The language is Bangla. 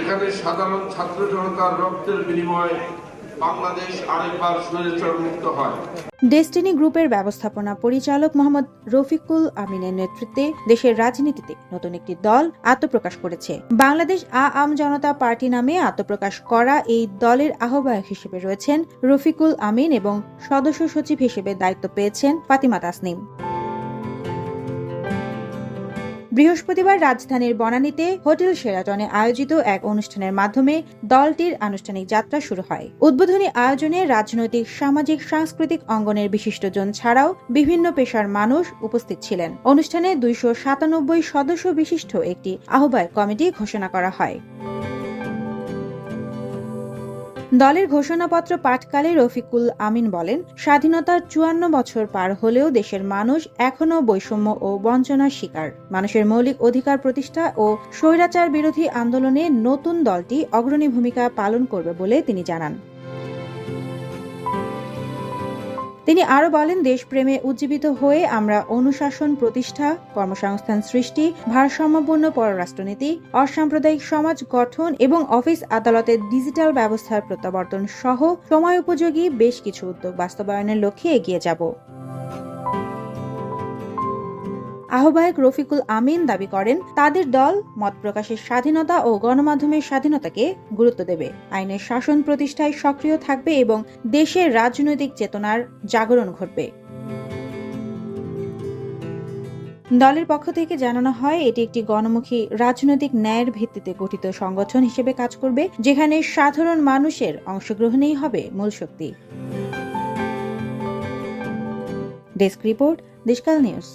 যেখানে সাধারণ ছাত্র জনতার রক্তের বিনিময়ে বাংলাদেশ আরেকবার স্বৈরাচার মুক্ত হয়। ডেস্টিনি গ্রুপের ব্যবস্থাপনা পরিচালক মোহাম্মদ রফিকুল আমিনের নেতৃত্বে দেশের রাজনীতিতে নতুন একটি দল আত্মপ্রকাশ করেছে। বাংলাদেশ আওয়ামী জনতা পার্টি নামে আত্মপ্রকাশ করা এই দলের আহ্বায়ক হিসেবে রয়েছেন রফিকুল আমিন এবং সদস্য সচিব হিসেবে দায়িত্ব পেয়েছেন ফাতিমা তাসনিম। বৃহস্পতিবার রাজধানীর বনানীতে হোটেল শেরাটনে আয়োজিত এক অনুষ্ঠানের মাধ্যমে দলটির আনুষ্ঠানিক যাত্রা শুরু হয়। উদ্বোধনী আয়োজনে রাজনৈতিক, সামাজিক, সাংস্কৃতিক অঙ্গনের বিশিষ্টজন ছাড়াও বিভিন্ন পেশার মানুষ উপস্থিত ছিলেন। অনুষ্ঠানে 297 সদস্য বিশিষ্ট একটি আহ্বায়ক কমিটি ঘোষণা করা হয়। দলের ঘোষণাপত্র পাঠকালে রফিকুল আমিন বলেন, স্বাধীনতার 54 বছর পার হলেও দেশের মানুষ এখনও বৈষম্য ও বঞ্চনার শিকার। মানুষের মৌলিক অধিকার প্রতিষ্ঠা ও স্বৈরাচার বিরোধী আন্দোলনে নতুন দলটি অগ্রণী ভূমিকা পালন করবে বলে তিনি জানান। তিনি আরও বলেন, দেশপ্রেমে উজ্জীবিত হয়ে আমরা অনুশাসন প্রতিষ্ঠা, কর্মসংস্থান সৃষ্টি, ভারসাম্যপূর্ণ পররাষ্ট্রনীতি, অসাম্প্রদায়িক সমাজ গঠন এবং অফিস আদালতের ডিজিটাল ব্যবস্থার প্রত্যাবর্তন সহ সময়োপযোগী বেশ কিছু উদ্যোগ বাস্তবায়নের লক্ষ্যে এগিয়ে যাব। আহ্বায়ক রফিকুল আমিন দাবি করেন, তাদের দল মত প্রকাশের স্বাধীনতা ও গণমাধ্যমের স্বাধীনতাকে গুরুত্ব দেবে, আইনের শাসন প্রতিষ্ঠায় সক্রিয় থাকবে এবং দেশের রাজনৈতিক চেতনার জাগরণ ঘটবে। দলের পক্ষ থেকে জানানো হয়, এটি একটি গণমুখী রাজনৈতিক ন্যায়ের ভিত্তিতে গঠিত সংগঠন হিসেবে কাজ করবে, যেখানে সাধারণ মানুষের অংশগ্রহণই হবে মূল শক্তি। Desk report, Deshkal news.